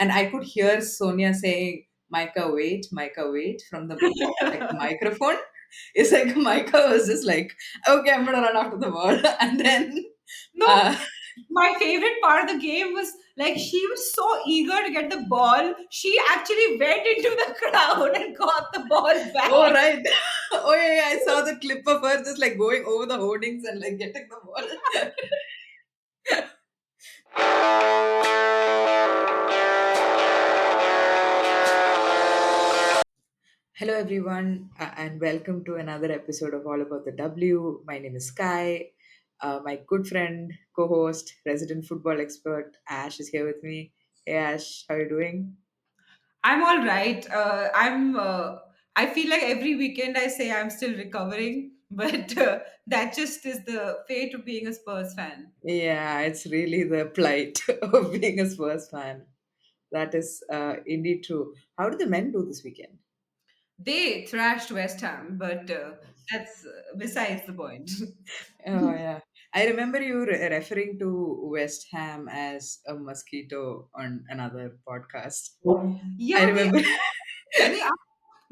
and I could hear Sonia saying, Micah, wait," from the like the microphone. It's like Micah was just like, "Okay, I'm gonna run after the ball," and then No, uh, my favorite part of the game was like she was so eager to get the ball. She actually went into the crowd and got the ball oh back. right, oh yeah, I saw the clip of her just like going over the hoardings and like getting the ball. Hello, everyone, and welcome to another episode of All About the W. My name is Sky. My good friend, co host, resident football expert Ash is here with me. Hey, Ash, how are you doing? I'm all right. I feel like every weekend I say I'm still recovering, but that just is the fate of being a Spurs fan. Yeah, it's really the plight of being a Spurs fan. That is indeed true. How did the men do this weekend? They thrashed West Ham, but that's besides the point. Oh, yeah. I remember you referring to West Ham as a mosquito on another podcast. I Yeah, remember. they are.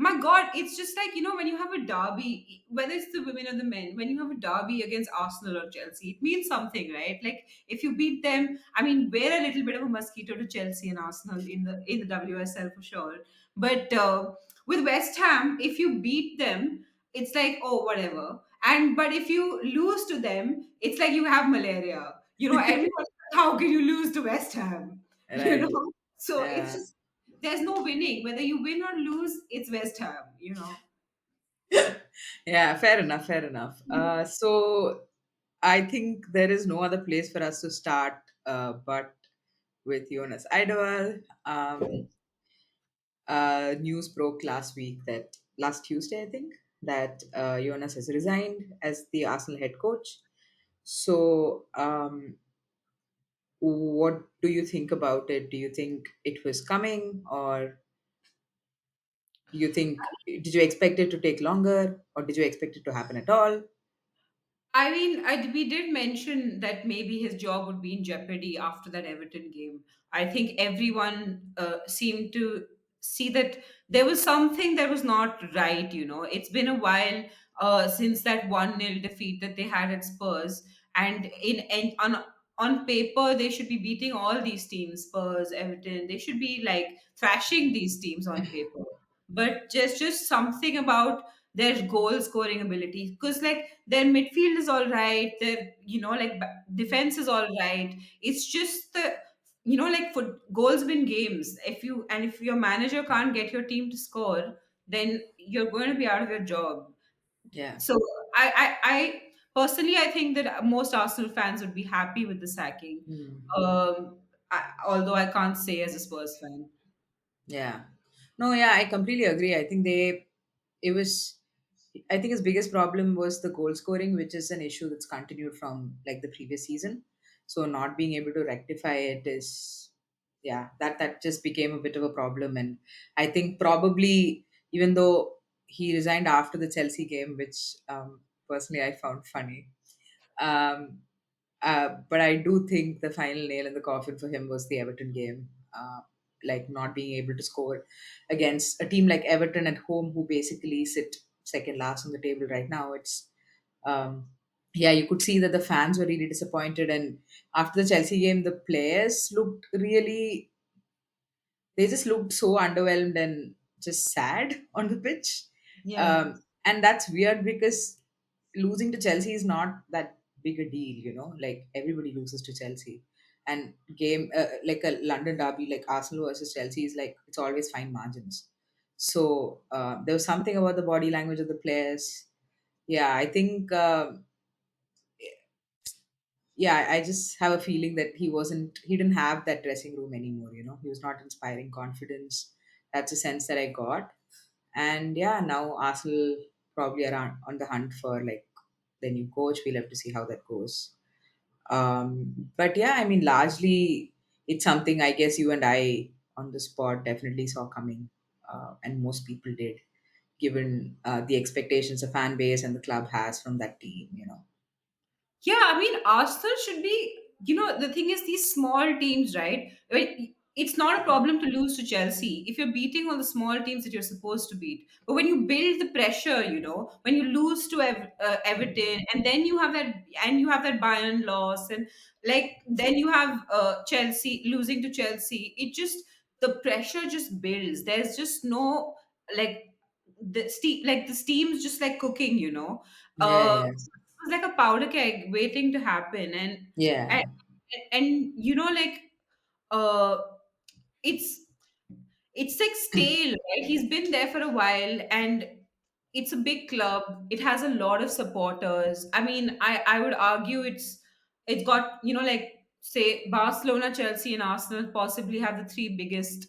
My God, it's just like, when you have a derby, whether it's the women or the men, when you have a derby against Arsenal or Chelsea, it means something, right? Like if you beat them, I mean, we're a little bit of a mosquito to Chelsea and Arsenal in the WSL for sure. But with West Ham, if you beat them, it's like, oh, whatever. And but if you lose to them, it's like you have malaria. Everyone, how can you lose to West Ham? You Right. know? So it's Yeah. just there's no winning. Whether you win or lose, it's West Ham. Yeah, fair enough, fair enough. So I think there is no other place for us to start but with Jonas Eidevall. News broke last week that last Tuesday, I think, that Jonas has resigned as the Arsenal head coach. So, what do you think about it? Do you think it was coming, or do you think did you expect it to take longer, or did you expect it to happen at all? I mean, we did mention that maybe his job would be in jeopardy after that Everton game. I think everyone seemed to see that there was something that was not right. It's been a while since that 1-0 defeat that they had at Spurs, and on paper they should be beating all these teams, Spurs, Everton. They should be like thrashing these teams on paper, but just something about their goal scoring ability, because like their midfield is all right, their like defense is all right. It's just the like for goals win games. If your manager can't get your team to score, then you're going to be out of your job. Yeah. So I personally, I think that most Arsenal fans would be happy with the sacking. Hmm. Although I can't say as a Spurs fan. Yeah. No, yeah, I completely agree. I think it was, I think his biggest problem was the goal scoring, which is an issue that's continued from like the previous season. So not being able to rectify it is, yeah, that just became a bit of a problem. And I think probably even though he resigned after the Chelsea game, which personally I found funny, um, but I do think the final nail in the coffin for him was the Everton game. Like not being able to score against a team like Everton at home, who basically sit second last on the table right now. Um, yeah, you could see that the fans were really disappointed. And after the Chelsea game, the players looked really, they just looked so underwhelmed and just sad on the pitch. Yeah. And that's weird because losing to Chelsea is not that big a deal, like everybody loses to Chelsea. And game like a London derby like Arsenal versus Chelsea is like it's always fine margins. So there was something about the body language of the players. Yeah, I think yeah, I just have a feeling that he didn't have that dressing room anymore. He was not inspiring confidence. That's a sense that I got. And yeah, now Arsenal probably are on the hunt for like the new coach. We'll have to see how that goes. But yeah, I mean, largely it's something I guess you and I on the spot definitely saw coming, and most people did, given the expectations the fan base and the club has from that team. Yeah, I mean, Arsenal should be, the thing is, these small teams, right? I mean, it's not a problem to lose to Chelsea if you're beating all the small teams that you're supposed to beat. But when you build the pressure, when you lose to Everton, and then you have that Bayern loss, and like then you have Chelsea losing to Chelsea, it just the pressure just builds. There's just no like the steam's just like cooking, Yeah, yeah, it's like a powder keg waiting to happen, and yeah, like uh it's it's like stale, right? He's been there for a while, and it's a big club. It has a lot of supporters. I mean, I would argue it's got, like, say Barcelona, Chelsea, and Arsenal possibly have the three biggest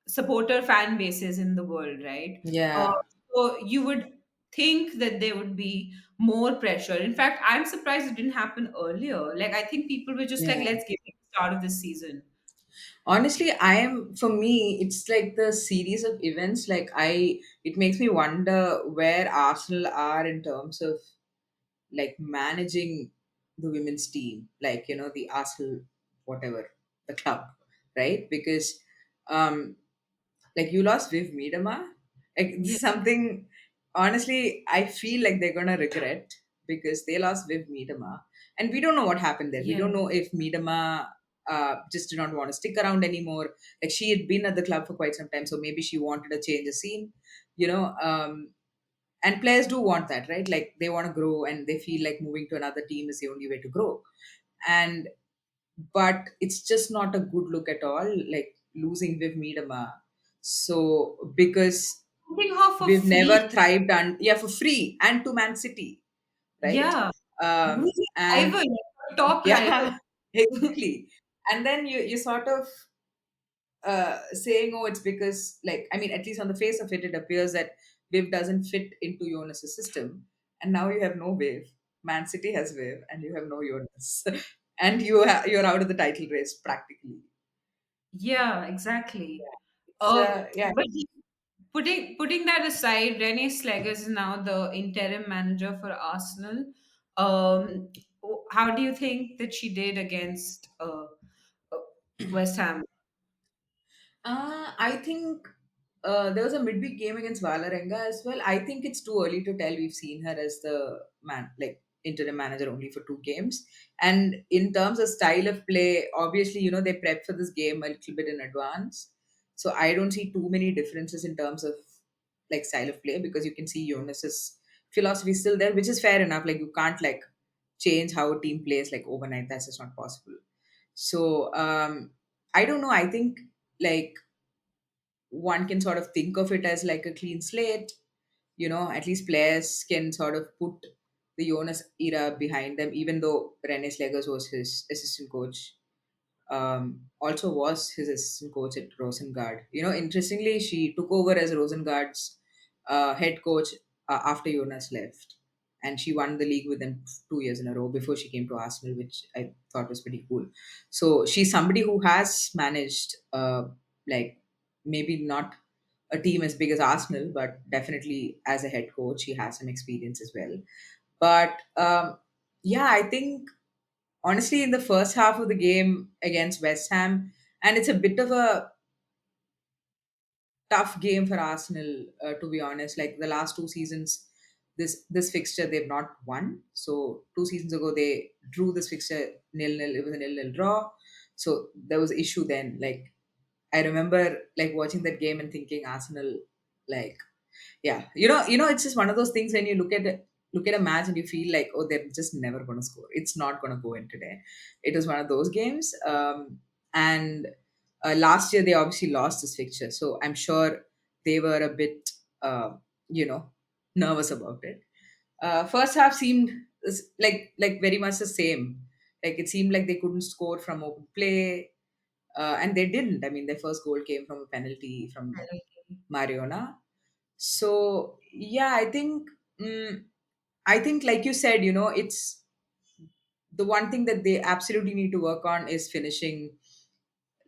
supporter fan bases in the world, right? Uh, yeah, so you would think that there would be more pressure. In fact, I'm surprised it didn't happen earlier. Like, I think people were just like, yeah. let's give it the start of this season. Honestly, I am, for me, it's like the series of events. Like, it makes me wonder where Arsenal are in terms of like managing the women's team, like, the Arsenal, whatever, the club, right? Because, um, like, you lost Viv Miedema. Like, this Yeah, is something, honestly, I feel like they're gonna regret because they lost Viv Miedema. And we don't know what happened there. We yeah. don't know if Miedema just did not want to stick around anymore. Like, she had been at the club for quite some time, so maybe she wanted to change the scene, you know. And players do want that, right? Like, they want to grow and they feel like moving to another team is the only way to grow. And but it's just not a good look at all, like losing Viv Miedema. So because Getting her for we've free. never thrived, and yeah, for free, and to Man City, right? Yeah. Who's the And rival? Top rival. yeah, exactly. And then you sort of saying, oh, it's because, like, I mean, at least on the face of it, it appears that Viv doesn't fit into Jonas's system, and now you have no Viv. Man City has Viv, and you have no Jonas, and you're out of the title race practically. Yeah, exactly. It's yeah. But putting that aside, Renee Slegers is now the interim manager for Arsenal. How do you think that she did against uh, West Ham? I think there was a midweek game against Valarenga as well. I think it's too early to tell. We've seen her as the like interim manager only for 2 games. And in terms of style of play, obviously, they prep for this game a little bit in advance. So I don't see too many differences in terms of like style of play, because you can see Jonas's philosophy is still there, which is fair enough. Like, you can't like change how a team plays like overnight. That's just not possible. So I don't know. I think like one can sort of think of it as like a clean slate. At least players can sort of put the Jonas era behind them, even though René Slegers was his assistant coach, also was his assistant coach at Rosengard. Interestingly, she took over as Rosengard's head coach after Jonas left, and she won the league with them 2 years in a row before she came to Arsenal, which I thought was pretty cool. So she's somebody who has managed, like, maybe not a team as big as Arsenal, but definitely as a head coach, she has some experience as well. But yeah, I think honestly, in the first half of the game against West Ham, and it's a bit of a tough game for Arsenal, to be honest. Like, the last 2 seasons, this fixture they've not won. So 2 seasons ago they drew this fixture 0-0. It was a 0-0 draw. So there was issue then. Like, I remember like watching that game and thinking Arsenal, like, yeah, it's just one of those things when you look at a match and you feel like, oh, they're just never going to score. It's not going to go in today. It was one of those games. And last year they obviously lost this fixture, so I'm sure they were a bit, you know, nervous about it. First half seemed like very much the same. Like, it seemed like they couldn't score from open play, and they didn't. I mean, their first goal came from a penalty from Mariona. So yeah, I think like you said, it's the one thing that they absolutely need to work on is finishing.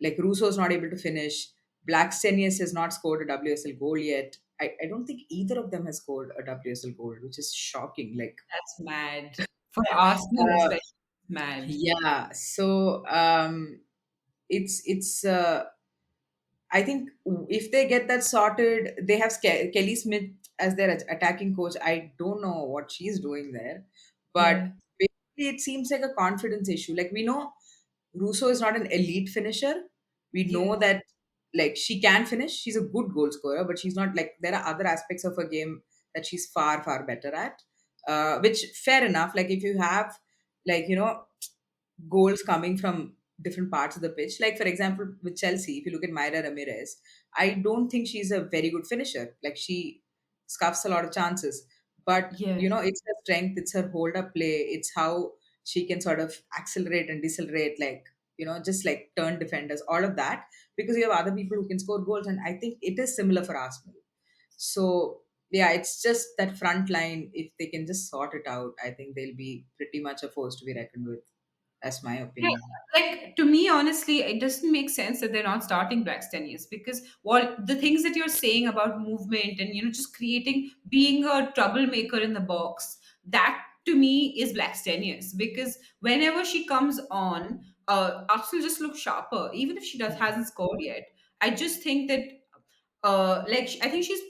Like, Russo's not able to finish. Blackstenius has not scored a WSL goal yet. I don't think either of them has scored a WSL goal, which is shocking. Like, That's mad. For Arsenal, uh, especially, mad. yeah. So, it's I think if they get that sorted, they have Kelly Smith as their attacking coach. I don't know what she's doing there, but Yeah. basically it seems like a confidence issue. Like we know Russo is not an elite finisher. We know Yeah. that like she can finish. She's a good goal scorer, but she's not like there are other aspects of her game that she's far better at. Which fair enough. Like if you have like goals coming from different parts of the pitch. Like for example, with Chelsea, if you look at Myra Ramirez, I don't think she's a very good finisher. Like she scuffs a lot of chances, but Yeah. it's her strength, it's her hold up play, it's how she can sort of accelerate and decelerate, like just like turn defenders, all of that. Because you have other people who can score goals, and I think it is similar for Arsenal. So yeah, it's just that front line. If they can just sort it out, I think they'll be pretty much a force to be reckoned with. That's my Yeah, opinion. like to me, honestly, it doesn't make sense that they're not starting Blackstenius because what the things that you're saying about movement and just creating, being a troublemaker in the box, that to me is Blackstenius because whenever she comes on, Arsenal just looks sharper, even if she does hasn't scored yet. I just think that I think she's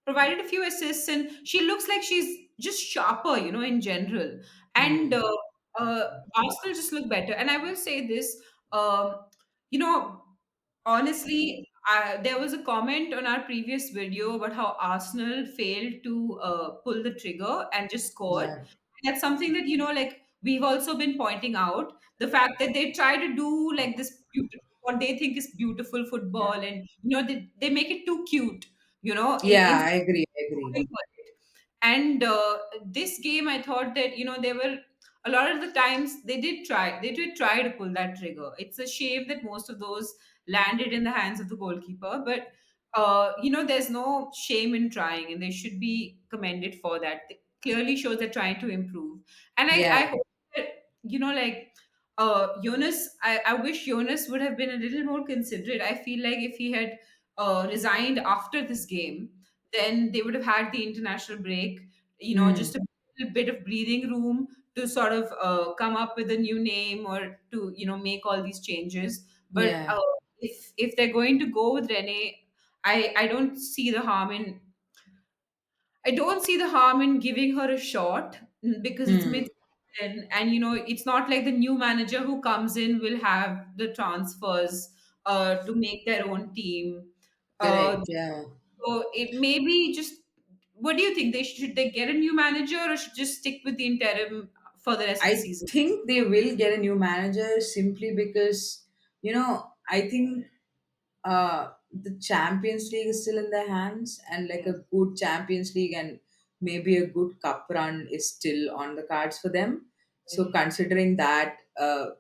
provided a few assists and she looks like she's just sharper, in general. And Hmm. Arsenal just look better. And I will say this, um, you know, honestly, there was a comment on our previous video about how Arsenal failed to pull the trigger and just scored. Yeah. That's something that, like we've also been pointing out the fact that they try to do like this beautiful, what they think is beautiful football, and they make it too cute, Yeah, I instead agree. I of agree. going for it. And this game, I thought that they were a lot of the times they did try to pull that trigger. It's a shame that most of those landed in the hands of the goalkeeper, but there's no shame in trying, and they should be commended for that. It clearly shows they're trying to improve, and I Yeah. hope that like Jonas. I wish Jonas would have been a little more considerate. I feel like if he had resigned after this game, then they would have had the international break, just Hmm. a little bit of breathing room to sort of come up with a new name or to make all these changes. But Yeah. if they're going to go with Rene, I don't see the harm in giving her a shot, because it's Hmm. mid season, and it's not like the new manager who comes in will have the transfers to make their own team. Uh, Correct. Yeah. so it may be just, what do you think? They get a new manager or should just stick with the interim for the rest of the I season? think they will get a new manager simply because, I think the Champions League is still in their hands, and like Yeah. a good Champions League and maybe a good cup run is still on the cards for them. So considering that,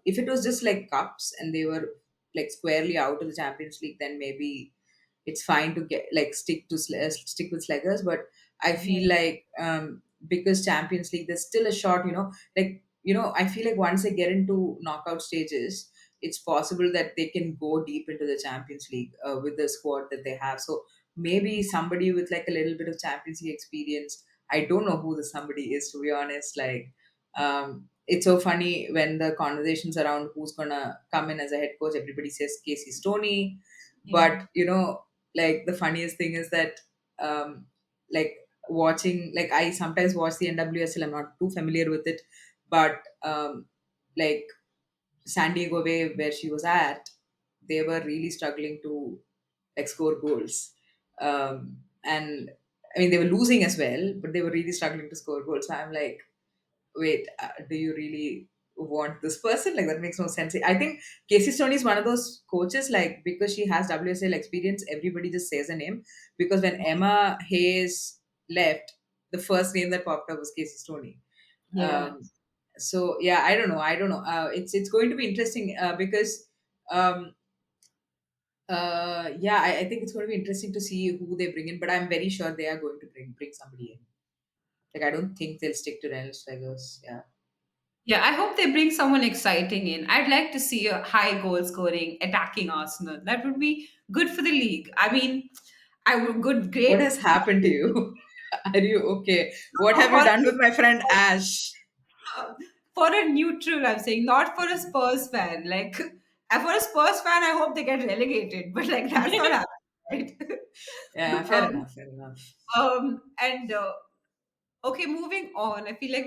if it was just like cups and they were like squarely out of the Champions League, then maybe it's fine to get like stick with Sluggers. But I Yeah. feel like because Champions League, there's still a shot. Like I feel like once they get into knockout stages, it's possible that they can go deep into the Champions League with the squad that they have. So maybe somebody with like a little bit of Champions League experience. I don't know who the somebody is, to be honest. Like, it's so funny when the conversations around who's gonna come in as a head coach. Everybody says Casey Stoney, Yeah. but like the funniest thing is that like watching, like I sometimes watch the NWSL. I'm not too familiar with it, but like San Diego way where she was at, they were really struggling to like score goals. And I mean, they were losing as well, but they were really struggling to score goals. So I'm like, wait, do you really want this person? Like, that makes no sense. I think Casey Stoney is one of those coaches, like, because she has WSL experience, everybody just says her name. Because when Emma Hayes left, the first name that popped up was Casey Stoney. Yeah. um, so yeah, I don't know, it's going to be interesting because yeah, I think it's going to be interesting to see who they bring in, but I'm very sure they are going to bring somebody in. Like, I don't think they'll stick to Reynolds Tigers. Yeah. Yeah, I hope they bring someone exciting in. I'd like to see a high goal scoring, attacking Arsenal. That would be good for the league. I mean, I would good, What great. has happened to you? Are you okay? What No, have you done with my friend Ash? for a neutral, I'm saying, not for a Spurs fan. Like, And for a Spurs fan, I hope they get relegated, but like that's not happening, Yeah, right? fair enough, fair enough. And okay, moving on. I feel like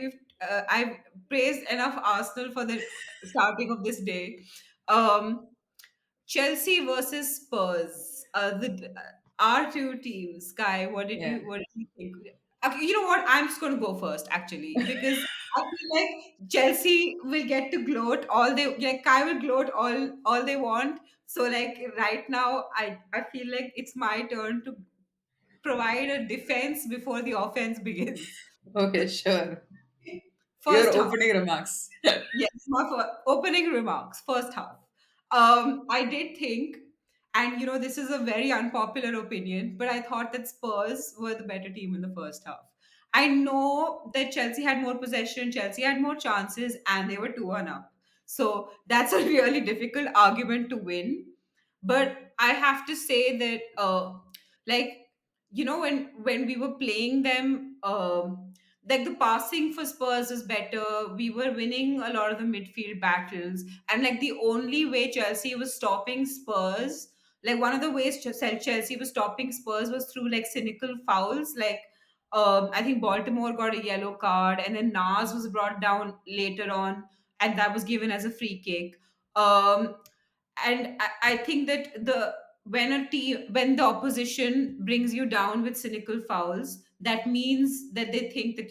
I've praised enough Arsenal for the starting of this day. Um, Chelsea versus Spurs. Our two teams. Sky, Yeah. what did you think? Okay, you know what? I'm just going to go first, actually, because I feel like Chelsea will get to gloat all they like. Kai will gloat all they want. So like right now, I feel like it's my turn to provide a defense before the offense begins. Okay, sure. Your First half. opening remarks. Yes, my opening remarks, first half. I did think, and this is a very unpopular opinion, but I thought that Spurs were the better team in the first half. I know that Chelsea had more possession, Chelsea had more chances, and they were 2-1 up. So that's a really difficult argument to win. But I have to say that, like, when we were playing them, like the passing for Spurs is better. We were winning a lot of the midfield battles, and like the only way Chelsea was stopping Spurs, like one of the ways Chelsea was stopping Spurs was through like cynical fouls. Like I think Baltimore got a yellow card, and then Nas was brought down later on, and that was given as a free kick. Um, and I think that when the opposition brings you down with cynical fouls, that means that they think that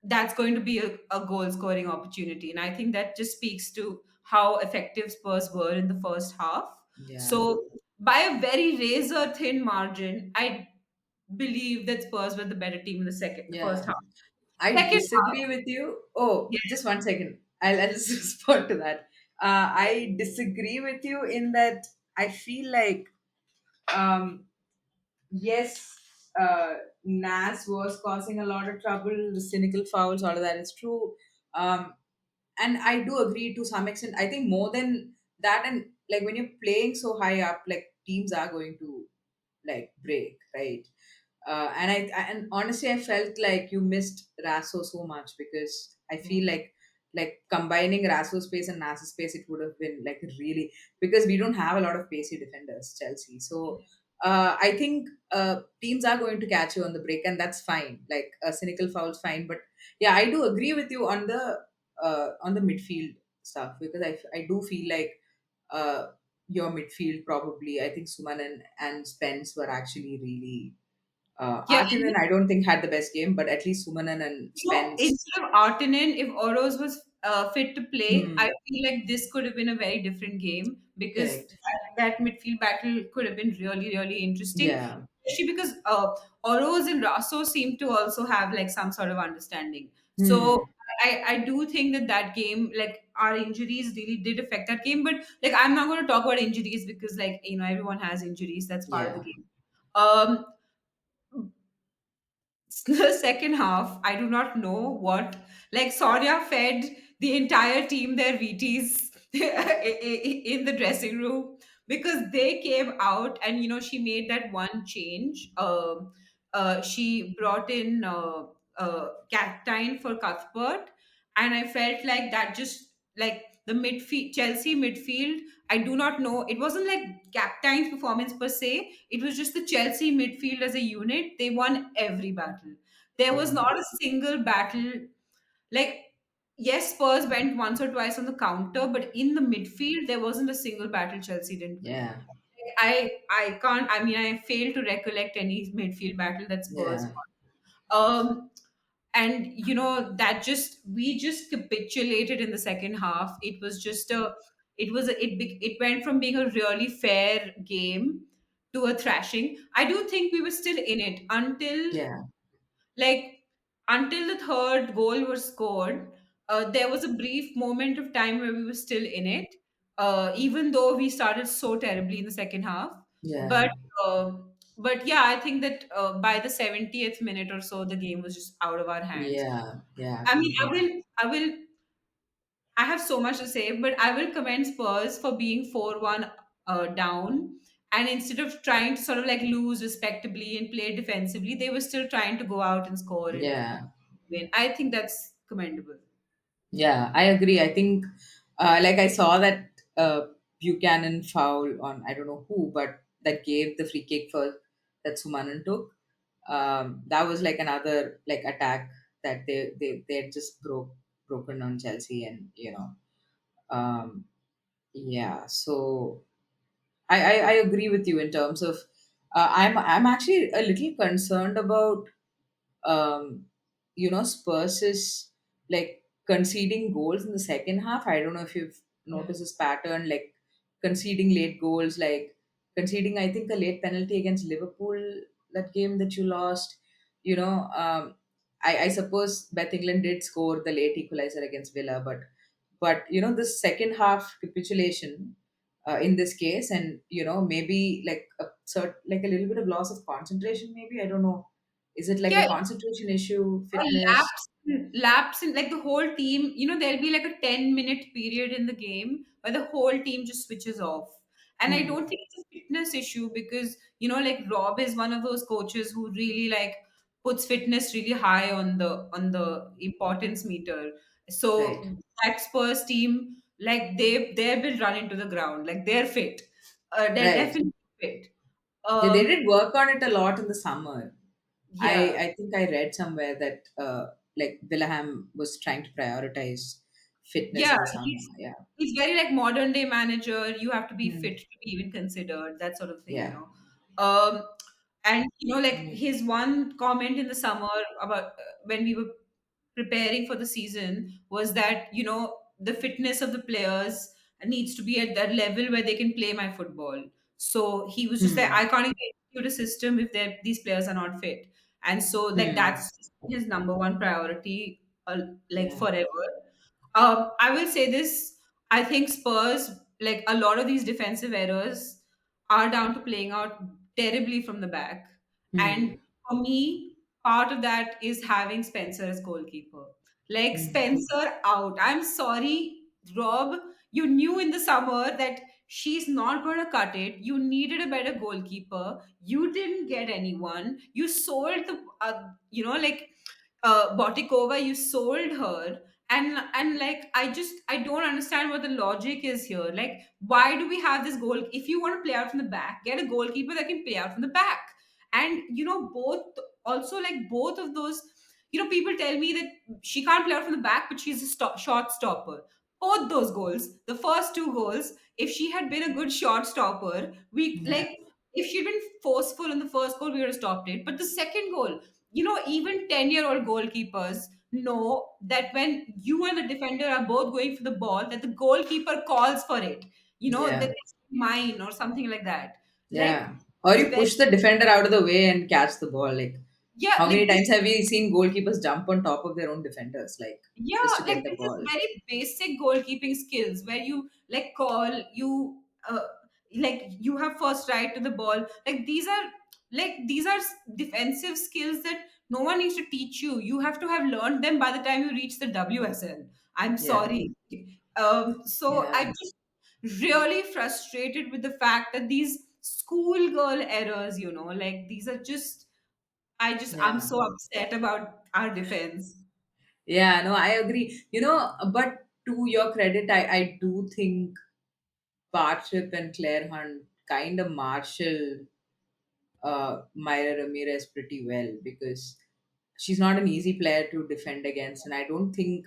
that's going to be a goal scoring opportunity. And I think that just speaks to how effective Spurs were in the first half. Yeah. So by a very razor thin margin, I believe that Spurs were the better team in the first Yeah. half. I Second half, disagree with you. Oh, yeah, just one second. I'll just respond to that. I disagree with you in that I feel like, um, yes, Nas was causing a lot of trouble, the cynical fouls, all of that is true. Um, and I do agree to some extent. I think more than that, and like when you're playing so high up, like teams are going to like break, right? And honestly, I felt like you missed Raso so much because I feel like combining Raso space and Nasa space, it would have been like really, because we don't have a lot of pacey defenders, Chelsea. So I think teams are going to catch you on the break, and that's fine. Like a cynical foul's fine, but yeah, I do agree with you on the midfield stuff, because I do feel like your midfield, probably, I think Suman and Spence were actually really yeah. Artinen, I don't think had the best game, but at least Sumanan and Spence. Instead of Artinen, if Oros was fit to play, I Hmm, feel like this could have been a very different game because correct. that midfield battle could have been really, really interesting. Yeah. Especially because Oros and Raso seem to also have like some sort of understanding. So Hmm. I do think that game, like our injuries really did affect that game. But like I'm not going to talk about injuries because like everyone has injuries. That's part of the Yeah. game. Um, the second half, I do not know what. Like Sonia fed the entire team their VTs in the dressing room because they came out and she made that one change. She brought in Captain for Cuthbert, and I felt like that just like the midfield Chelsea midfield. I do not know. It wasn't like Captain's performance per se. It was just the Chelsea midfield as a unit. They won every battle. There was Yeah. not a single battle. Like, yes, Spurs went once or twice on the counter, but in the midfield, there wasn't a single battle Chelsea didn't win. Yeah. I can't. I mean, I fail to recollect any midfield battle that Spurs Yeah. won. And that just we just capitulated in the second half. It was just a it was a, it went from being a really fair game to a thrashing. I do think we were still in it Yeah. like until the third goal was scored. There was a brief moment of time where we were still in it, even though we started so terribly in the second half. Yeah. But uh, but yeah, I think that by the 70th minute or so, the game was just out of our hands. Yeah. Yeah. I mean, Completely. I have so much to say, but I will commend Spurs for being 4-1 down. And instead of trying to sort of like lose respectably and play defensively, they were still trying to go out and score and Yeah. win. I think that's commendable. Yeah, I agree. I think, like I saw that. uh, Buchanan foul on I don't know who, but that gave the free kick for that Sumanan took. That was like another like attack that they had just broken on Chelsea, and um, yeah. So I agree with you in terms of I'm actually a little concerned about um, Spurs is like conceding goals in the second half. I don't know if you've Yeah. noticed this pattern, like conceding late goals, like conceding, I think, a late penalty against Liverpool, that game that you lost. I suppose Beth England did score the late equalizer against Villa, but this second half capitulation in this case, and maybe like like a little bit of loss of concentration, maybe I don't know, is it like a Yeah, concentration issue, a fitness? lapse in like the whole team, there'll be like a 10-minute period in the game where the whole team just switches off. And I Hmm. don't think it's a fitness issue because, like Rob is one of those coaches who really like puts fitness really high on the importance meter. Right. So that Spurs team, like they will run into the ground, like they're fit. They're Right. definitely fit. Yeah, they Um, did work on it a lot in the summer. I yeah. I think I read somewhere that like Willaham was trying to prioritize fitness Yeah, in the summer. he's Yeah. he's very like modern day manager. You have to be Hmm. fit to be even considered, that sort of thing. Yeah. Um, and like Hmm. his one comment in the summer about when we were preparing for the season was that the fitness of the players needs to be at that level where they can play my football. So he was just like, Hmm. I can't even execute a system if these players are not fit. And so like Hmm. that's his number one priority, like Yeah. forever. I will say this. I think Spurs, like a lot of these defensive errors, are down to playing out terribly from the back. Hmm. And for me, part of that is having Spencer as goalkeeper. Like Hmm. Spencer out. I'm sorry, Rob. You knew in the summer that she's not going to cut it. You needed a better goalkeeper. You didn't get anyone. You sold like Botikova, you sold her, and like I don't understand what the logic is here. Like, why do we have this goal? If you want to play out from the back, get a goalkeeper that can play out from the back. And both also like both of those. People tell me that she can't play out from the back, but she's a shot stopper. Both those goals, the first two goals, if she had been a good shot stopper, we Yeah. like if she'd been forceful in the first goal, we would have stopped it. But the second goal, even 10-year-old goalkeepers know that when you and the defender are both going for the ball, that the goalkeeper calls for it, that Yeah. it's mine or something like that. Like, Yeah. Or you very, push the defender out of the way and catch the ball. Like, yeah, how many like this. times have we seen goalkeepers jump on top of their own defenders, like just Yeah, to like get the this is ball? very basic goalkeeping skills where you like call you like you have first right to the ball. Like these are defensive skills that no one needs to teach you. You have to have learned them by the time you reach the WSL. I'm Yeah. sorry. So Yeah. I'm just really frustrated with the fact that these schoolgirl errors, like these are just I'm Yeah. so upset about our defense. Yeah, no, I agree. But to your credit, I do think Bartrip and Claire Hunt kind of marshal Myra Ramirez pretty well, because she's not an easy player to defend against, and I don't think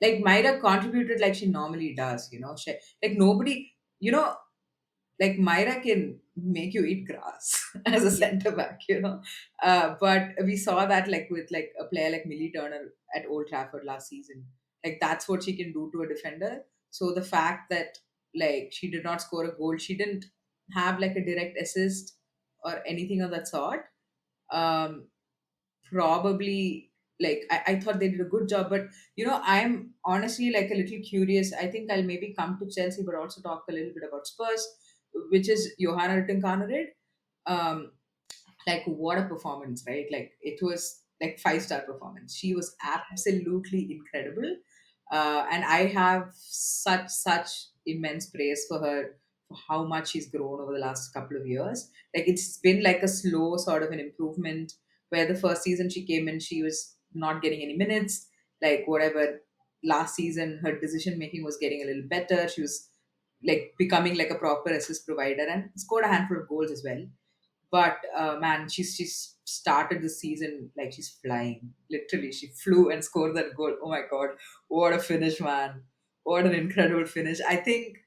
like Myra contributed like she normally does. Like nobody, like Myra can make you eat grass as a Yeah. center back, But we saw that like with like a player like Millie Turner at Old Trafford last season. Like that's what she can do to a defender. So the fact that like she did not score a goal, she didn't have like a direct assist or anything of that sort. Um, Probably like I thought they did a good job, but I'm honestly like a little curious. I think I'll maybe come to Chelsea but also talk a little bit about Spurs, which is Johanna Rytting Kaneryd. um like what a performance, right? Like it was like five-star performance. She was absolutely incredible. And I have such immense praise for her, for how much she's grown over the last couple of years. Like it's been like a slow sort of an improvement, where the first season she came in, she was not getting any minutes, like whatever. Last season her decision making was getting a little better. She was like becoming like a proper assist provider and scored a handful of goals as well. But man, she's started the season like she's flying. Literally, she flew and scored that goal. Oh my god, what a finish, man! What an incredible finish. I think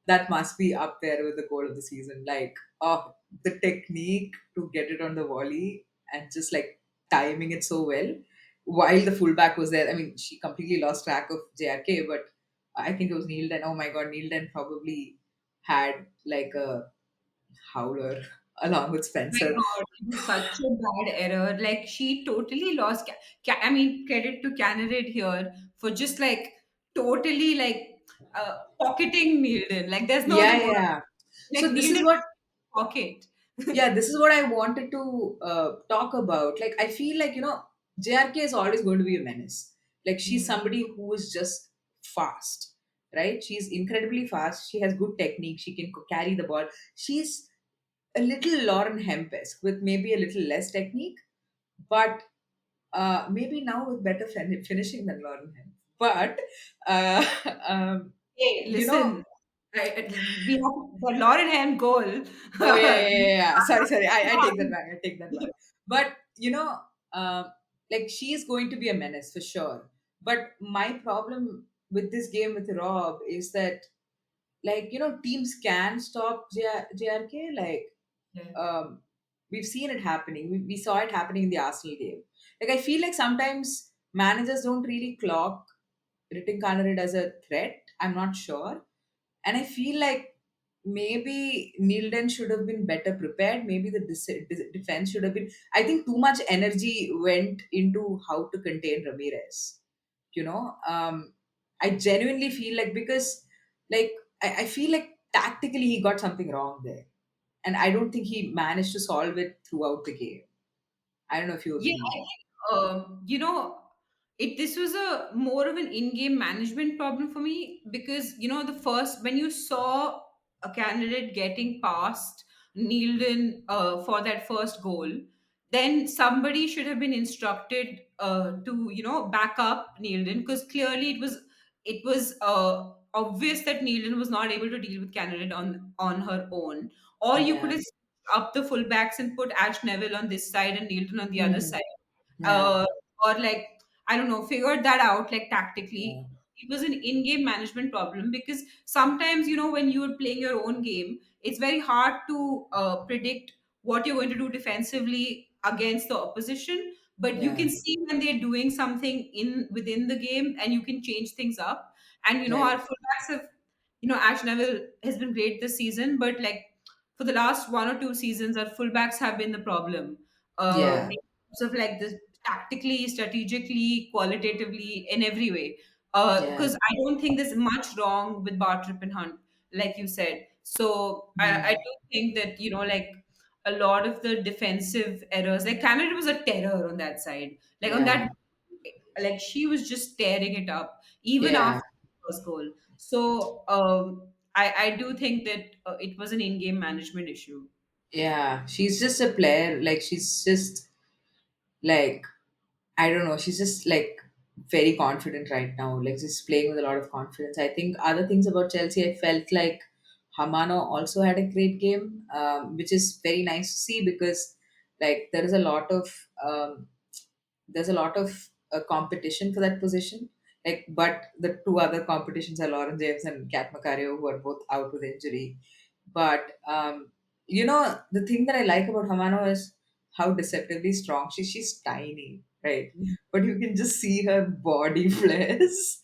that must be up there with the goal of the season. Like, oh, the technique to get it on the volley and just like timing it so well while the fullback was there. I mean, she completely lost track of JRK, but I think it was Neil Den. Oh my god, Neil Den probably had like a howler along with My Spencer. God, it was such a bad error. Like she totally lost. I mean, credit to Kaneryd here for just like totally like pocketing Neilden. Like there's no Yeah, other yeah, word. yeah. Like So this is Neilden what, pocket. yeah, this is what I wanted to talk about. Like, I feel like, JRK is always going to be a menace. Like, she's Mm. somebody who is just fast, right? She's incredibly fast. She has good technique. She can carry the ball. She's a little Lauren Hempesque with maybe a little less technique, but maybe now with better finishing than Lauren Hemp. But, uh, um, Hey, you know, listen, we have the Lauren Ham goal. oh yeah, yeah, yeah, yeah. Sorry, sorry. I take that back. I take that back. But like she is going to be a menace for sure. But my problem with this game with Rob is that like teams can stop JRK. Like Yeah. we've seen it happening. We saw it happening in the Arsenal game. Like I feel like sometimes managers don't really clock Rytting Kaneryd as a threat. I'm not sure, and I feel like maybe Neilden should have been better prepared. Maybe the defense should have been. I think too much energy went into how to contain Ramirez. I genuinely feel like because, like, I feel like tactically he got something wrong there, and I don't think he managed to solve it throughout the game. I don't know if you Yeah, agree. I think it this was a more of an in-game management problem for me because the first when you saw a candidate getting past Neilden for that first goal, then somebody should have been instructed to back up Neilden because clearly it was obvious that Neilden was not able to deal with candidate on her own, or you could Yeah. have up the fullbacks and put Ash Neville on this side and Neilton on the other Hmm. side. Yeah. Uh, or like, I don't know, figured that out like Yeah. tactically. It was an in-game management problem because sometimes, when you're playing your own game, it's very hard to predict what you're going to do defensively against the opposition. But you Yeah. can see when they're doing something in within the game, and you can change things up. And Yeah. our fullbacks have, Ash Neville has been great this season, but like for the last 1 or 2 seasons, our fullbacks have been the problem. Yeah. In terms of like this tactically, strategically, qualitatively, in every way. Yeah. Because I don't think there's much wrong with Bartrip and Hunt, like you said. So I Hmm. do think that, like a lot of the defensive errors, like Canada was a terror on that side. Like on Yeah. that, like she was just tearing it up, even Yeah. after the first goal. So I do think that it was an in-game management issue. Yeah. She's just a player. Like she's just like I don't know. She's just like very confident right now. Like she's playing with a lot of confidence. I think other things about Chelsea, I felt like Hamano also had a great game, which is very nice to see because like there's a lot of competition for that position. Like, but the two other competitions are Lauren James and Kat Macario, who are both out with injury. But the thing that I like about Hamano is how deceptively strong she's tiny, right? But you can just see her body flares,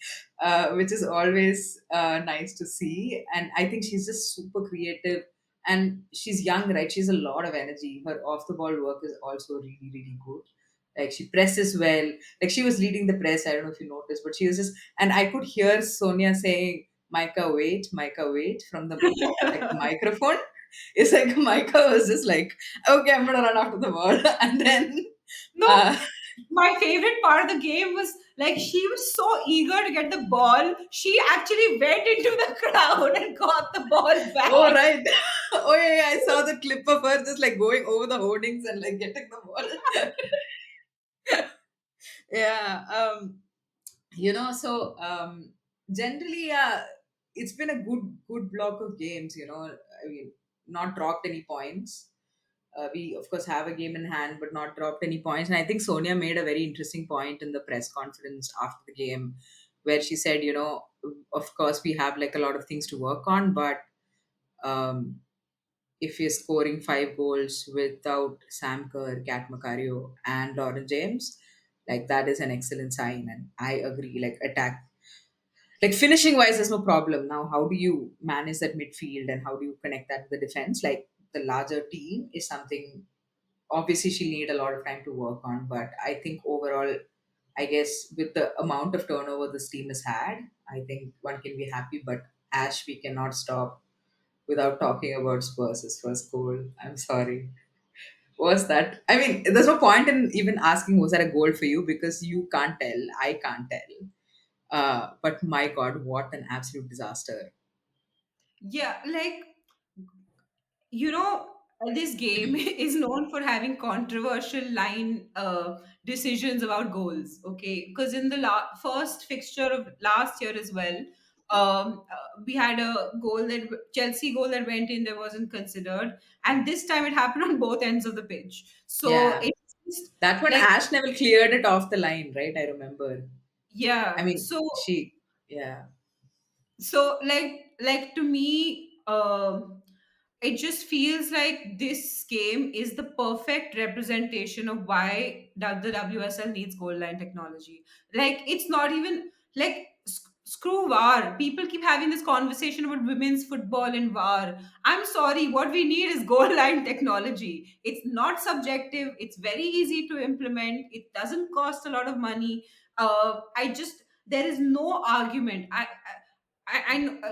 which is always nice to see. And I think she's just super creative. And she's young, right? She's a lot of energy. Her off the ball work is also really, really good. Like she presses well. Like she was leading the press. I don't know if you noticed, but she was just, and I could hear Sonia saying, Micah, wait, from the like the microphone. It's like Micah was just like, okay, I'm gonna run after the ball, and then, No, uh, my favorite part of the game was like she was so eager to get the ball. She actually went into the crowd and got the ball oh back. right, oh yeah, yeah, I saw the clip of her just like going over the hoardings and like getting the ball. Yeah, so generally, yeah. it's been a good block of games. I mean, not dropped any points. We of course have a game in hand, but not dropped any points. And I think Sonia made a very interesting point in the press conference after the game, where she said, of course we have like a lot of things to work on, but um, if you're scoring 5 goals without Sam Kerr, Kat Macario, and Lauren James, like that is an excellent sign. And I agree, like attack, like finishing wise, there's no problem. Now, how do you manage that midfield and how do you connect that to the defense? Like the larger team is something obviously she'll need a lot of time to work on. But I think overall, I guess with the amount of turnover this team has had, I think one can be happy. But Ash, we cannot stop without talking about Spurs' first goal. I'm sorry. Was that? I mean, there's no point in even asking, was that a goal for you? Because you can't tell. I can't tell. But my God, what an absolute disaster. Yeah, like, you know, this game is known for having controversial line decisions about goals. Okay, because in the first fixture of last year as well, we had a goal that Chelsea goal that went in that wasn't considered, and this time it happened on both ends of the pitch. So Yeah. it's just That one, like, Ash never cleared it off the line, right? I remember. I yeah. mean, yeah. Like to me, it just feels like this game is the perfect representation of why the WSL needs goal line technology. Like, it's not even like screw VAR. People keep having this conversation about women's football and VAR. I'm sorry, what we need is goal line technology. It's not subjective. It's very easy to implement. It doesn't cost a lot of money. I just there is no argument.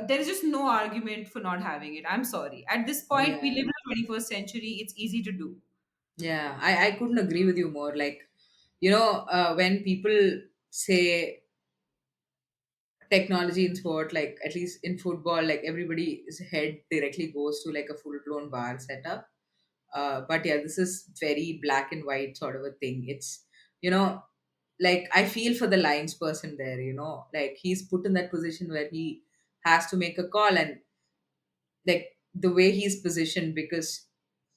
There is just no argument for not having it. I'm sorry. At this point, we Yeah. live in the 21st century. It's easy to do. Yeah. I couldn't agree with you more. Like, when people say technology in sport, like at least in football, like everybody's head directly goes to like a full blown bar setup. But yeah, this is very black and white sort of a thing. It's, you know, like I feel for the lines person there, like he's put in that position where he has to make a call, and like the way he's positioned, because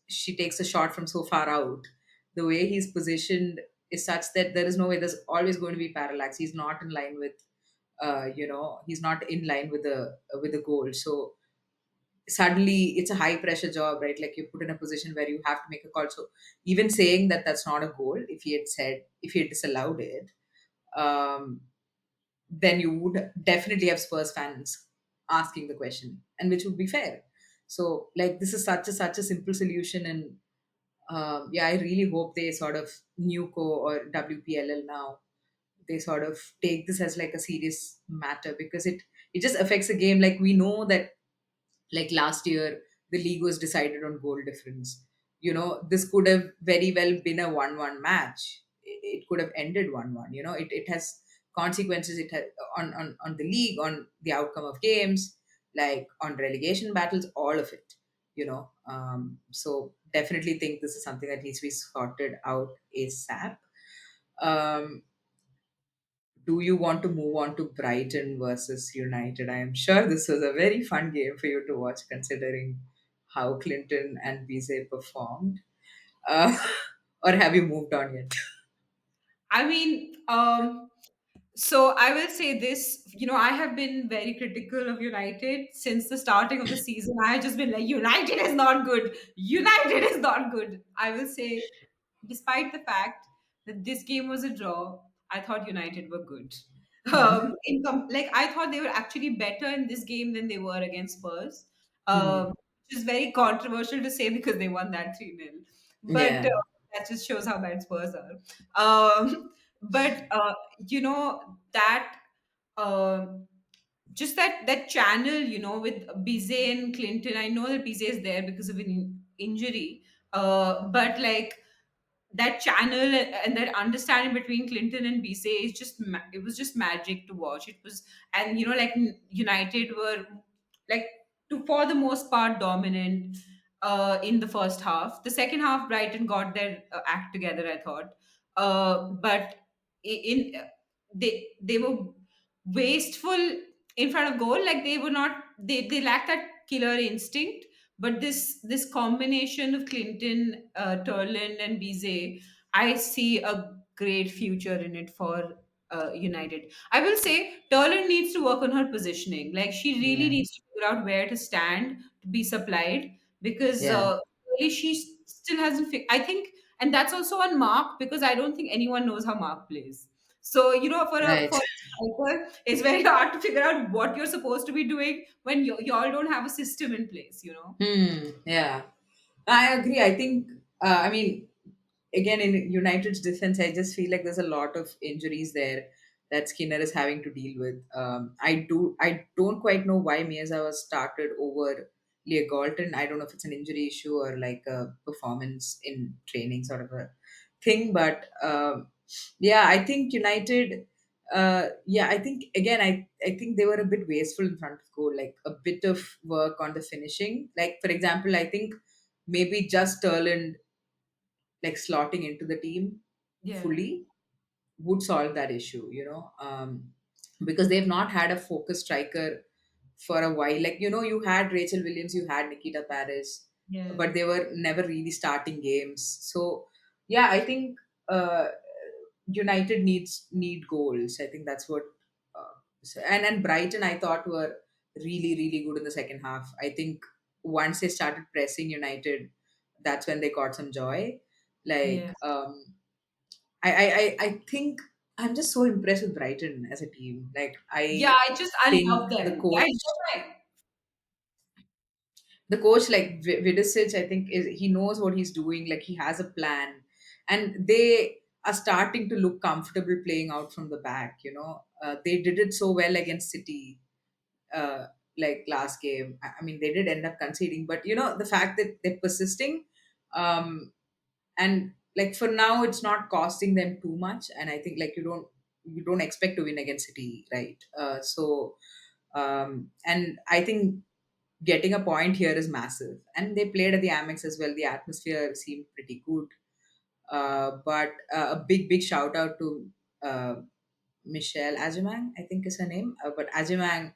she takes a shot from so far out, the way he's positioned is such that there is no way, there's always going to be parallax. He's not in line with he's not in line with the goal. So suddenly it's a high pressure job, right? Like you're put in a position where you have to make a call. So even saying that that's not a goal, if he had disallowed it, um, then you would definitely have Spurs fans asking the question, and which would be fair. So like this is such a simple solution, and yeah, I really hope they sort of NUCO or WPLL now, they sort of take this as like a serious matter, because it just affects the game. Like we know that, like last year the league was decided on goal difference. This could have very well been a 1-1 match. It could have ended 1-1. It has consequences. It has on the league, on the outcome of games, like on relegation battles, all of it. So definitely think this is something that needs to be sorted out ASAP. um, do you want to move on to Brighton versus United? I am sure this was a very fun game for you to watch, considering how Clinton and Bize performed. Uh, or have you moved on yet? I mean, so I will say this, I have been very critical of United since the starting of the season. I have just been like, United is not good. United is not good. I will say, despite the fact that this game was a draw, I thought United were good. Hmm. Like, I thought they were actually better in this game than they were against Spurs, Hmm. which is very controversial to say because they won that 3-0. But Yeah. that just shows how bad Spurs are. But that um just that channel, with Bize and Clinton. I know that Bize is there because of an injury, but like that channel and that understanding between Clinton and Bise is just it was just magic to watch. It was, and like United were like for the most part dominant in the first half. The second half, Brighton got their act together, I thought, but in they were wasteful in front of goal. Like they were not they lack that killer instinct. But this combination of Clinton, Turland, and Bize, I see a great future in it for United. I will say Turland needs to work on her positioning. Like, she really Yeah. needs to figure out where to stand to be supplied, because Yeah. really still hasn't. I think, and that's also on Mark, because I don't think anyone knows how Mark plays. So, Right. for a striker, it's very hard to figure out what you're supposed to be doing when y'all don't have a system in place. Yeah. I agree. I think, I mean, again, in United's defense, I just feel like there's a lot of injuries there that Skinner is having to deal with. I don't quite know why Miyazawa started over Leah Galton. I don't know if it's an injury issue or like a performance in training sort of a thing, but yeah, I think United. Yeah, I think again, I think they were a bit wasteful in front of goal, like a bit of work on the finishing. Like for example, I think maybe just Sterling like slotting into the team Yeah, fully would solve that issue, because they've not had a focused striker for a while. Like, you had Rachel Williams, you had Nikita Paris, yeah, but they were never really starting games. So, yeah, I think uh, United need goals. I think that's what. And Brighton, I thought were really really good in the second half. I think once they started pressing United, that's when they got some joy. Like yeah. I think I'm just so impressed with Brighton as a team. Like Yeah, I I think love them. the coach like Vidosic, I think is he knows what he's doing. Like he has a plan, and they are starting to look comfortable playing out from the back. They did it so well against City, uh, like last game. I mean, they did end up conceding, but the fact that they're persisting, um, and like for now it's not costing them too much, and I think like you don't expect to win against City, right? And I think getting a point here is massive, and they played at the Amex as well. The atmosphere seemed pretty good, but a big shout out to uh, Michelle Ajimang, I think is her name. But Ajimang,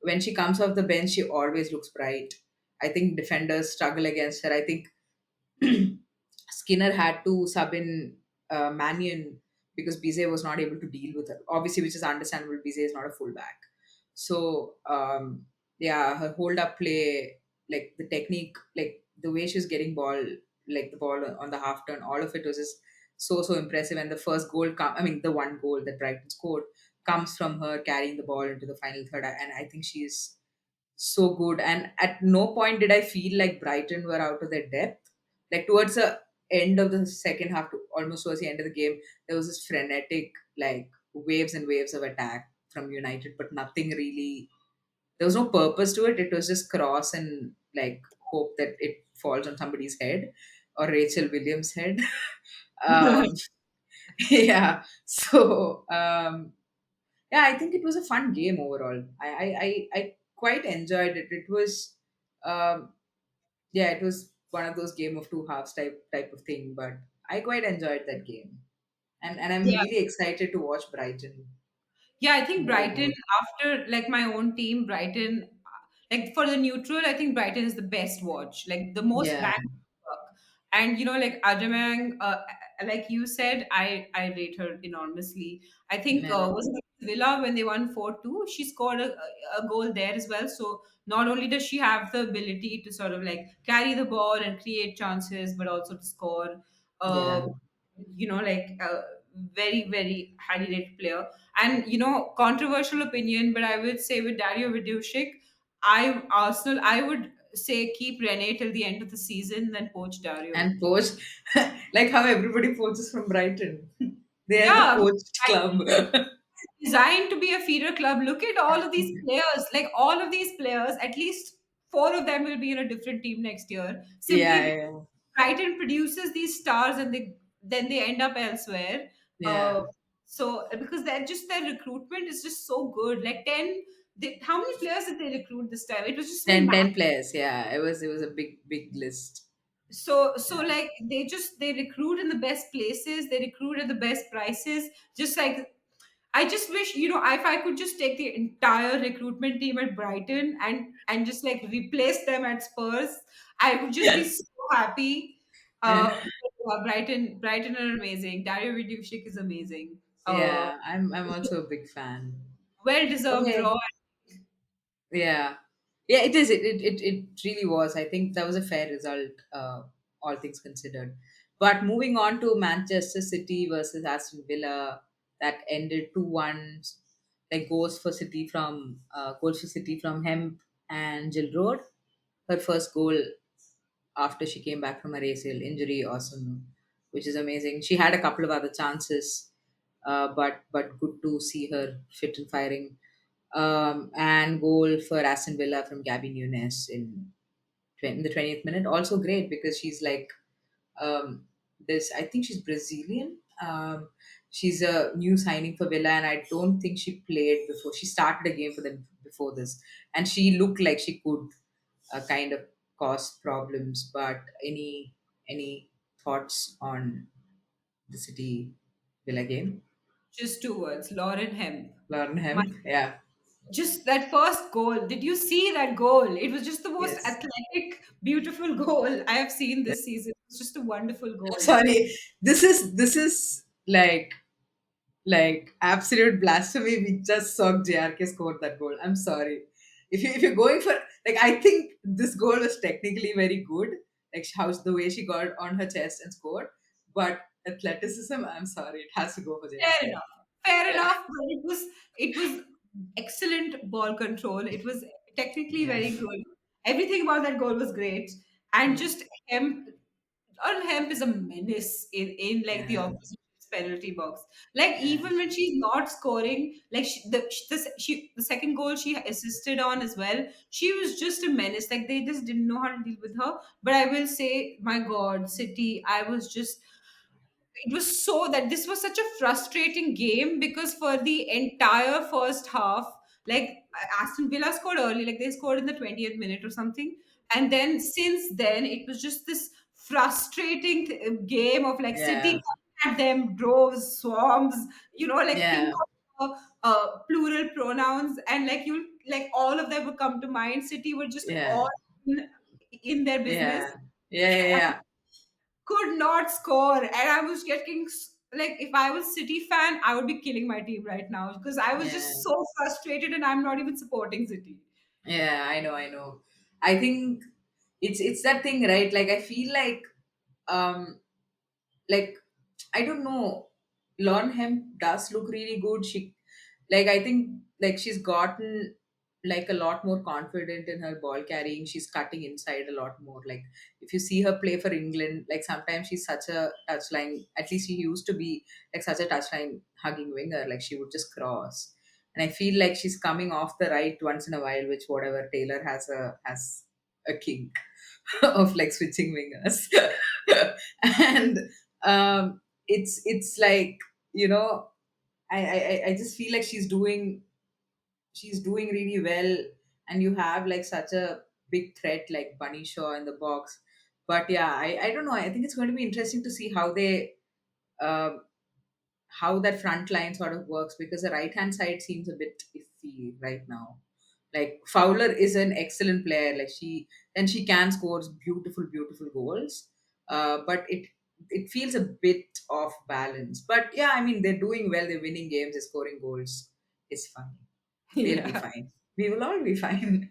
when she comes off the bench, she always looks bright. I think defenders struggle against her. I think Skinner had to sub in Mannion because Bize was not able to deal with her. Obviously, which is understandable. Bize is not a fullback. So, yeah, her hold up play, like the technique, like the way she was getting ball, like the ball on the half turn, all of it was just so impressive. And the first goal, I mean, the one goal that Brighton scored comes from her carrying the ball into the final third. And I think she's so good. And at no point did I feel like Brighton were out of their depth. Like towards the end of the second half, to almost towards the end of the game, there was this frenetic, like waves and waves of attack from United, but nothing really. There was no purpose to it. It was just cross and like hope that it falls on somebody's head or Rachel Williams' head. um, yeah. So yeah, I think it was a fun game overall. I quite enjoyed it. It was um, yeah, it was one of those game of two halves type of thing. But I quite enjoyed that game, and I'm Yeah, really excited to watch Brighton yeah, I think more and Brighton, more. after like my own team, Brighton, like for the neutral, I think Brighton is the best watch, like the most Yeah, bang work. And like Ajamang, like you said, I rate her enormously. I think yeah, was it Villa when they won 4-2? She scored a goal there as well. So not only does she have the ability to sort of like carry the ball and create chances, but also to score. yeah. Uh, like a very very highly rated player. And controversial opinion, but I would say with Dario Vidusik, I would say keep Rene till the end of the season, then poach Dario. And poach, like how everybody poaches from Brighton. They are the Yeah, poached club. designed to be a feeder club. Look at all of these players. Like all of these players, at least four of them will be in a different team next year. Simply Yeah, because yeah, Brighton produces these stars and they end up elsewhere. yeah. Uh, so because their recruitment is just so good. Like how many players did they recruit this time? It was just like 10 players. Yeah, it was a big list. so Yeah. like they recruit in the best places, they recruit at the best prices, just like I just wish, if I could just take the entire recruitment team at Brighton and just like replace them at Spurs, I would just be so happy. Brighton are amazing. Dario Vidosic is amazing. Yeah, I'm also a big fan. Well deserved draw. Okay. Yeah. Yeah, it is. It really was. I think that was a fair result, all things considered. But moving on to Manchester City versus Aston Villa, that ended 2-1. Like goals for City from Hemp and Jill Road. Her first goal after she came back from a ACL injury, awesome, which is amazing. She had a couple of other chances, but good to see her fit and firing. And goal for Aston Villa from Gabby Nunes in the 20th minute. Also great because she's like this. I think she's Brazilian. She's a new signing for Villa, and I don't think she played before. She started a game for them before this, and she looked like she could kind of cause problems. But any thoughts on the City Villa game? Just two words, Lauren Hemp. Lauren My, Hemp, yeah, just that first goal. Did you see that goal? It was just the most yes. athletic, beautiful goal I have seen this season. It's just a wonderful goal. Sorry, this is like absolute blasphemy. We just saw JRK score that goal. I'm sorry. If you're going for, like, I think this goal was technically very good. Like how's the way she got on her chest and scored, but athleticism. I'm sorry, it has to go for Fair JRK. enough. Fair Yeah, enough. But it was excellent ball control. It was technically yeah. very good. Everything about that goal was great. And Hmm. just Hemp is a menace in like the Yeah, opposition's penalty box. Like yeah, even when she's not scoring, like the second goal she assisted on as well, she was just a menace. Like they just didn't know how to deal with her. But I will say, my God, City, I was just it was so that this was such a frustrating game because for the entire first half, like Aston Villa scored early, like they scored in the 20th minute or something. And then since then, it was just this frustrating game of like City yeah, coming at them, droves, swarms, like think yeah, of plural pronouns, and like all of them would come to mind. City were just yeah, all in their business, yeah, yeah, yeah, yeah. could not score, and I was getting like, if I was City fan, I would be killing my team right now because I was Yeah. just so frustrated, and I'm not even supporting City. Yeah, I know, I know. I think it's that thing, right? Like I feel um like I don't know. Lauren Hemp does look really good. I think like she's gotten like a lot more confident in her ball carrying. She's cutting inside a lot more. Like if you see her play for England, like sometimes she's such a touchline. At least she used to be like such a touchline hugging winger. Like she would just cross. And I feel like she's coming off the right once in a while, which whatever Taylor has a kink of like switching wingers. And it's like, you know, I just feel like she's doing really well, and you have like such a big threat like Bunny Shaw in the box. But yeah, I don't know. I think it's going to be interesting to see um, how that front line sort of works, because the right hand side seems a bit iffy right now. Like Fowler is an excellent player. Like she can score beautiful goals. But it feels a bit off balance. But yeah, I mean they're doing well. They're winning games. They're scoring goals. It's fine. We'll be Yeah. fine. We will all be fine.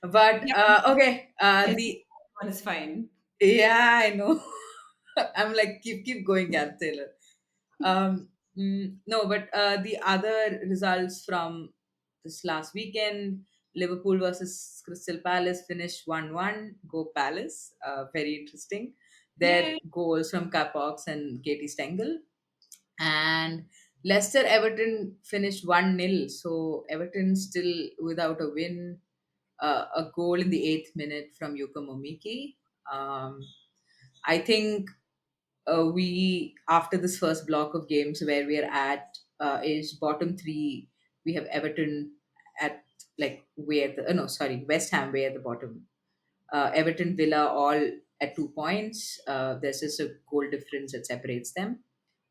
But Yeah, okay. yes, The one is fine. Yeah, I know. I'm like keep going, Gab Taylor. No, but the other results from this last weekend, Liverpool versus Crystal Palace finished 1-1. Go Palace. Very interesting. Their Yay. goals from Capox and Katie Stengel. And Leicester Everton finished 1-0. So Everton still without a win. A goal in the 8th minute from Yuka Momiki. Um, I think we after this first block of games where we are at is bottom three. We have Everton at like way at the no sorry West Ham way at the bottom. Everton, Villa all at 2 points. There's just a goal difference that separates them.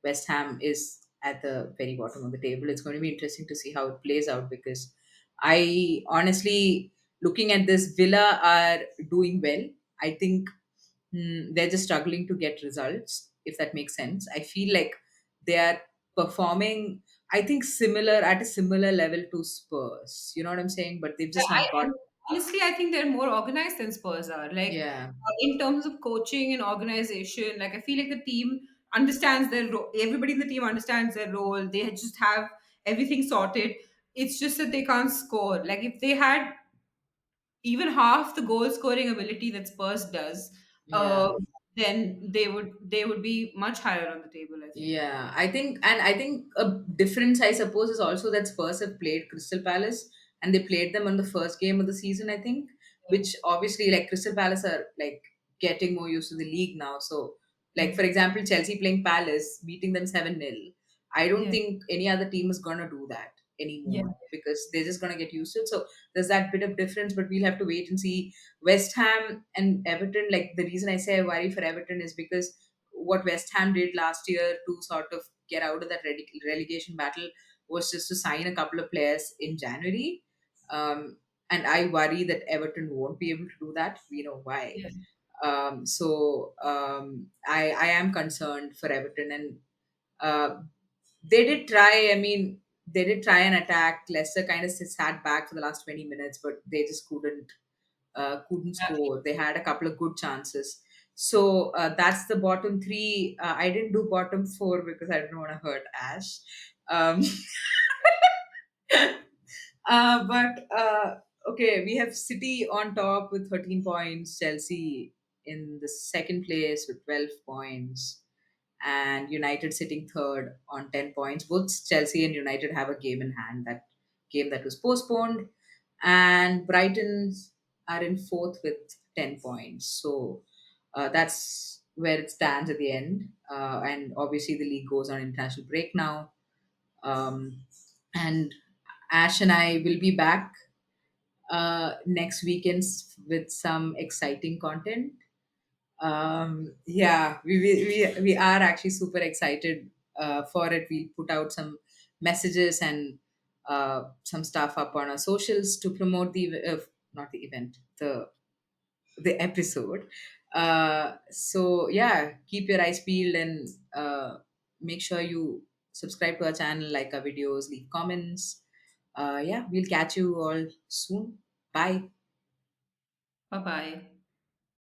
West Ham is at the very bottom of the table. It's going to be interesting to see how it plays out, because I honestly, looking at this, Villa are doing well. I think they're just struggling to get results, if that makes sense. I feel like they are performing, I think, similar at a similar level to Spurs. You know what I'm saying? But they've just not got. Honestly, I think they're more organized than Spurs are. Like Yeah, in terms of coaching and organization, like I feel like the team understands their role. Everybody in the team understands their role. They just have everything sorted. It's just that they can't score. Like if they had even half the goal scoring ability that Spurs does, yeah. uh, then they would be much higher on the table. I think. Yeah, I think a difference, I suppose, is also that Spurs have played Crystal Palace, and they played them on the first game of the season, I think, Yeah. which obviously, like, Crystal Palace are like getting more used to the league now. So, like, for example, Chelsea playing Palace, beating them 7-0. I don't Yeah. think any other team is gonna do that Yeah. anymore, because they're just gonna get used to it. So there's that bit of difference, but we'll have to wait and see. West Ham and Everton, like, the reason I say I worry for Everton is because what West Ham did last year to sort of get out of that relegation battle was just to sign a couple of players in January. And I worry that Everton won't be able to do that. We know why. Yeah. I am concerned for Everton, and uh, they did try. I mean, they did try and attack. Leicester kind of sat back for the last 20 minutes, but they just couldn't score. They had a couple of good chances. So that's the bottom three. I didn't do bottom four because I didn't want to hurt Ash. Um, but okay, we have City on top with 13 points, Chelsea in the second place with 12 points, and United sitting third on 10 points. Both Chelsea and United have a game in hand, that game that was postponed. And Brighton are in fourth with 10 points. So that's where it stands at the end. And obviously, the league goes on international break now. And Ash and I will be back next weekend with some exciting content. Yeah, we are actually super excited for it. We'll put out some messages and some stuff up on our socials to promote not the event, the episode. So yeah, keep your eyes peeled, and make sure you subscribe to our channel, like our videos, leave comments. Yeah, we'll catch you all soon. Bye. Bye bye.